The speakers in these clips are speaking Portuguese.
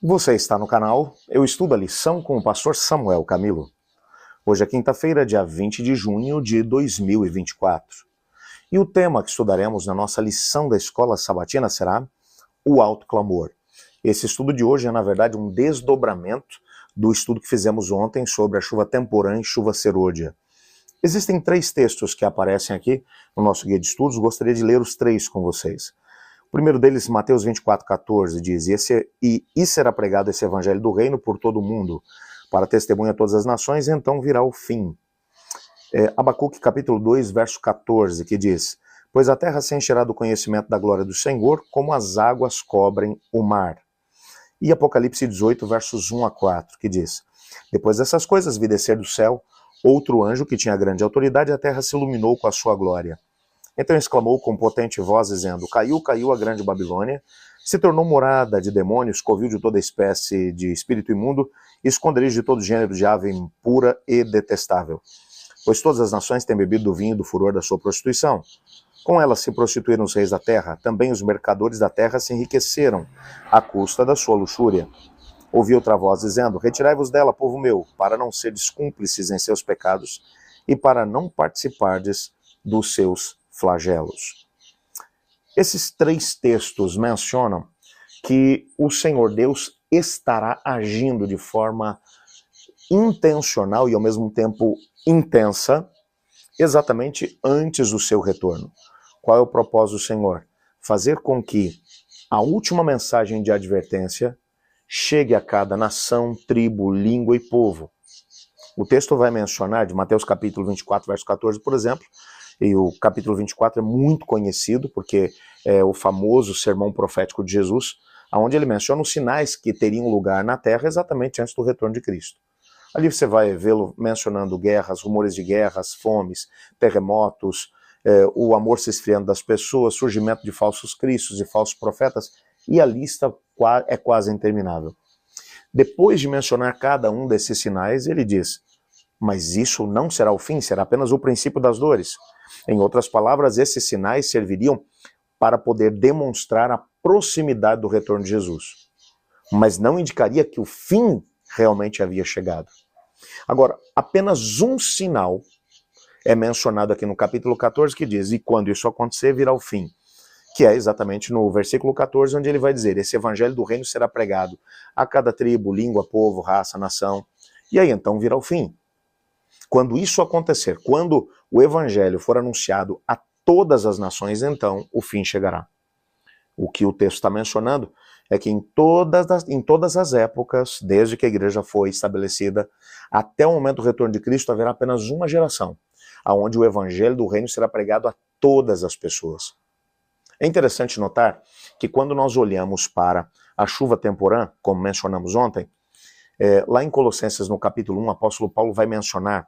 Você está no canal Eu Estudo a Lição com o pastor Samuel Camilo. Hoje é quinta-feira, dia 20 de junho de 2024. E o tema que estudaremos na nossa lição da escola sabatina será o alto clamor. Esse estudo de hoje é, na verdade, um desdobramento do estudo que fizemos ontem sobre a chuva temporã e chuva serôdia. Existem 3 textos que aparecem aqui no nosso guia de estudos, gostaria de ler os 3 com vocês. O primeiro deles, Mateus 24,14, diz, e será pregado esse evangelho do reino por todo o mundo, para testemunha a todas as nações, e então virá o fim. Abacuque capítulo 2, verso 14, que diz, pois a terra se encherá do conhecimento da glória do Senhor, como as águas cobrem o mar. E Apocalipse 18, versos 1 a 4, que diz, depois dessas coisas vi descer do céu outro anjo que tinha grande autoridade, e a terra se iluminou com a sua glória. Então exclamou com potente voz, dizendo, caiu, caiu a grande Babilônia, se tornou morada de demônios, covil de toda espécie de espírito imundo, esconderijo de todo gênero de ave impura e detestável. Pois todas as nações têm bebido do vinho do furor da sua prostituição. Com ela se prostituíram os reis da terra, também os mercadores da terra se enriqueceram, à custa da sua luxúria. Ouvi outra voz dizendo, retirai-vos dela, povo meu, para não seres cúmplices em seus pecados e para não participardes dos seus flagelos. Esses 3 textos mencionam que o Senhor Deus estará agindo de forma intencional e ao mesmo tempo intensa, exatamente antes do seu retorno. Qual é o propósito do Senhor? Fazer com que a última mensagem de advertência chegue a cada nação, tribo, língua e povo. O texto vai mencionar, de Mateus capítulo 24, verso 14, por exemplo, e o capítulo 24 é muito conhecido, porque é o famoso sermão profético de Jesus, onde ele menciona os sinais que teriam lugar na terra exatamente antes do retorno de Cristo. Ali você vai vê-lo mencionando guerras, rumores de guerras, fomes, terremotos, o amor se esfriando das pessoas, surgimento de falsos cristos e falsos profetas, e a lista é quase interminável. Depois de mencionar cada um desses sinais, ele diz, mas isso não será o fim, será apenas o princípio das dores. Em outras palavras, esses sinais serviriam para poder demonstrar a proximidade do retorno de Jesus, mas não indicaria que o fim realmente havia chegado. Agora, apenas um sinal é mencionado aqui no capítulo 14 que diz, e quando isso acontecer, virá o fim, que é exatamente no versículo 14, onde ele vai dizer, esse evangelho do reino será pregado a cada tribo, língua, povo, raça, nação, e aí então virá o fim. Quando isso acontecer, quando o evangelho for anunciado a todas as nações, então o fim chegará. O que o texto está mencionando é que em todas as épocas, desde que a igreja foi estabelecida, até o momento do retorno de Cristo, haverá apenas uma geração, onde o evangelho do reino será pregado a todas as pessoas. É interessante notar que quando nós olhamos para a chuva temporã, como mencionamos ontem, lá em Colossenses, no capítulo 1, o apóstolo Paulo vai mencionar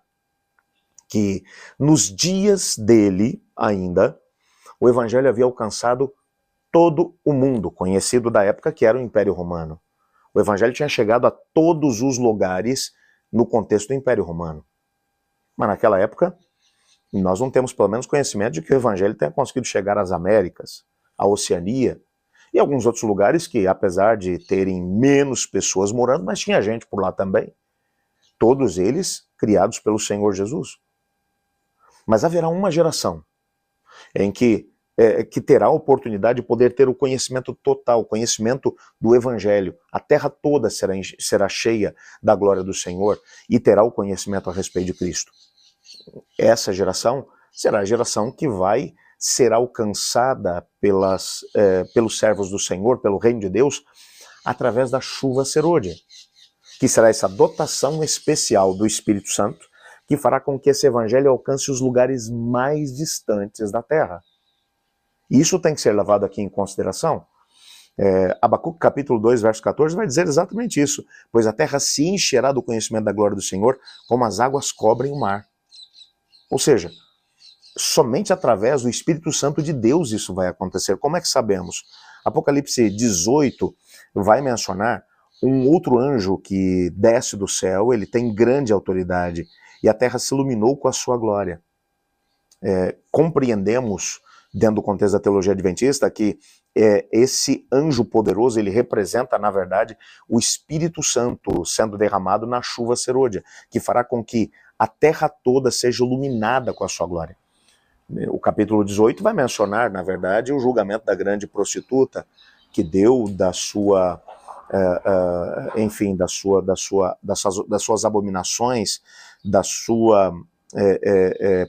que nos dias dele ainda, o evangelho havia alcançado todo o mundo, conhecido da época que era o Império Romano. O evangelho tinha chegado a todos os lugares no contexto do Império Romano. Mas naquela época, nós não temos pelo menos conhecimento de que o evangelho tenha conseguido chegar às Américas, à Oceania, e alguns outros lugares que, apesar de terem menos pessoas morando, mas tinha gente por lá também. Todos eles criados pelo Senhor Jesus. Mas haverá uma geração em que terá a oportunidade de poder ter o conhecimento total, o conhecimento do Evangelho. A terra toda será cheia da glória do Senhor e terá o conhecimento a respeito de Cristo. Essa geração será a geração que vai ser alcançada pelos servos do Senhor, pelo reino de Deus, através da chuva serôdia, que será essa dotação especial do Espírito Santo, que fará com que esse evangelho alcance os lugares mais distantes da terra. E isso tem que ser levado aqui em consideração. Abacuque capítulo 2, verso 14, vai dizer exatamente isso. Pois a terra se encherá do conhecimento da glória do Senhor, como as águas cobrem o mar. Ou seja, somente através do Espírito Santo de Deus isso vai acontecer. Como é que sabemos? Apocalipse 18 vai mencionar um outro anjo que desce do céu, ele tem grande autoridade, e a terra se iluminou com a sua glória. Compreendemos dentro do contexto da teologia adventista, que esse anjo poderoso, ele representa, na verdade, o Espírito Santo sendo derramado na chuva serôdia, que fará com que a terra toda seja iluminada com a sua glória. O capítulo 18 vai mencionar, na verdade, o julgamento da grande prostituta, que deu da sua, enfim, das suas abominações, da sua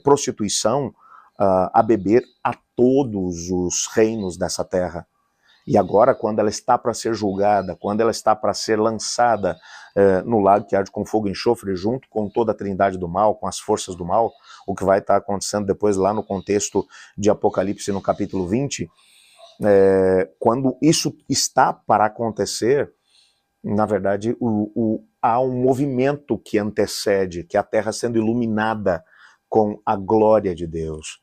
prostituição, a beber a todos os reinos dessa terra. E agora, quando ela está para ser julgada, quando ela está para ser lançada no lago que arde com fogo e enxofre, junto com toda a trindade do mal, com as forças do mal, o que vai estar acontecendo depois lá no contexto de Apocalipse, no capítulo 20, quando isso está para acontecer, na verdade, há um movimento que antecede, que é a terra sendo iluminada com a glória de Deus.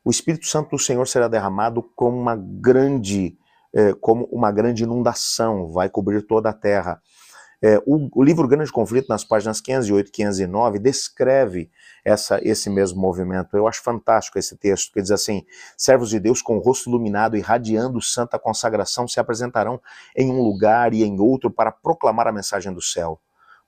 O Espírito Santo do Senhor será derramado como uma grande inundação, vai cobrir toda a terra. O livro Grande Conflito, nas páginas 508 e 509, descreve esse mesmo movimento. Eu acho fantástico esse texto, que diz assim: servos de Deus com o rosto iluminado e radiando santa consagração se apresentarão em um lugar e em outro para proclamar a mensagem do céu.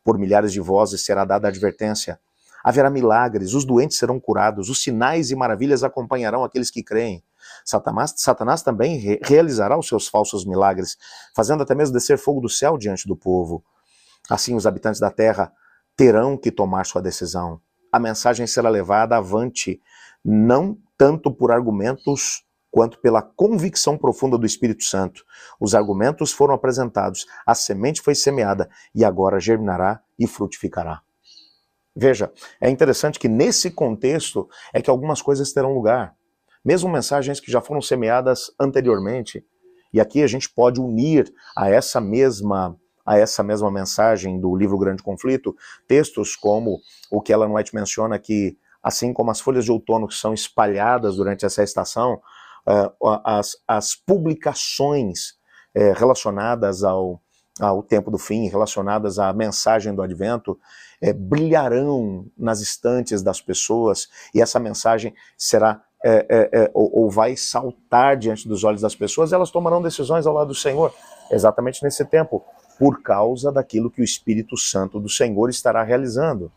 Por milhares de vozes será dada a advertência. Haverá milagres, os doentes serão curados, os sinais e maravilhas acompanharão aqueles que creem. Satanás também realizará os seus falsos milagres, fazendo até mesmo descer fogo do céu diante do povo. Assim os habitantes da terra terão que tomar sua decisão. A mensagem será levada avante, não tanto por argumentos, quanto pela convicção profunda do Espírito Santo. Os argumentos foram apresentados, a semente foi semeada, e agora germinará e frutificará. Veja, é interessante que nesse contexto é que algumas coisas terão lugar. Mesmo mensagens que já foram semeadas anteriormente, e aqui a gente pode unir a essa mesma mensagem do livro Grande Conflito, textos como o que Ellen White menciona, que assim como as folhas de outono que são espalhadas durante essa estação, as publicações relacionadas ao tempo do fim, relacionadas à mensagem do advento, brilharão nas estantes das pessoas, e essa mensagem será ou vai saltar diante dos olhos das pessoas, elas tomarão decisões ao lado do Senhor, exatamente nesse tempo, por causa daquilo que o Espírito Santo do Senhor estará realizando.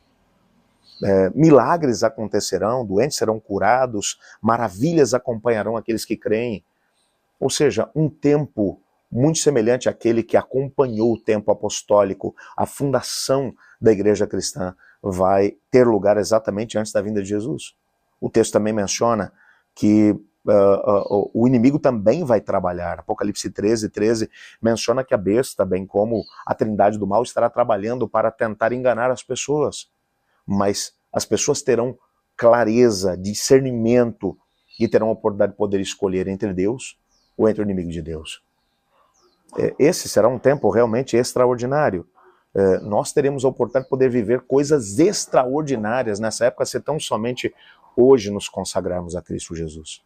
Milagres acontecerão, doentes serão curados, maravilhas acompanharão aqueles que creem. Ou seja, um tempo muito semelhante àquele que acompanhou o tempo apostólico, a fundação da igreja cristã, vai ter lugar exatamente antes da vinda de Jesus. O texto também menciona que o inimigo também vai trabalhar. Apocalipse 13 menciona que a besta, bem como a trindade do mal, estará trabalhando para tentar enganar as pessoas. Mas as pessoas terão clareza, discernimento, e terão a oportunidade de poder escolher entre Deus ou entre o inimigo de Deus. Esse será um tempo realmente extraordinário. Nós teremos a oportunidade de poder viver coisas extraordinárias nessa época, se tão somente hoje nos consagrarmos a Cristo Jesus.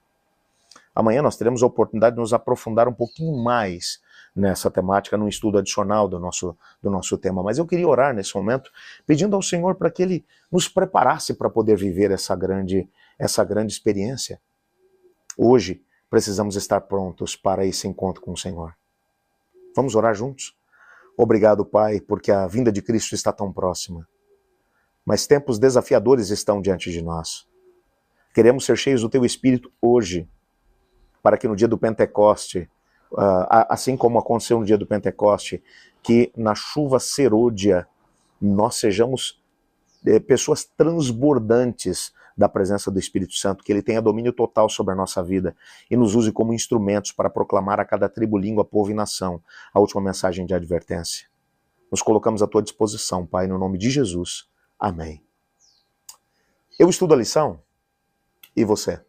Amanhã nós teremos a oportunidade de nos aprofundar um pouquinho mais nessa temática, num estudo adicional do nosso tema. Mas eu queria orar nesse momento, pedindo ao Senhor para que Ele nos preparasse para poder viver essa grande experiência. Hoje precisamos estar prontos para esse encontro com o Senhor. Vamos orar juntos? Obrigado, Pai, porque a vinda de Cristo está tão próxima. Mas tempos desafiadores estão diante de nós. Queremos ser cheios do Teu Espírito hoje, para que no dia do Pentecoste, assim como aconteceu no dia do Pentecoste, que na chuva serôdia nós sejamos pessoas transbordantes da presença do Espírito Santo, que Ele tenha domínio total sobre a nossa vida e nos use como instrumentos para proclamar a cada tribo, língua, povo e nação a última mensagem de advertência. Nos colocamos à Tua disposição, Pai, no nome de Jesus. Amém. Eu estudo a lição e você?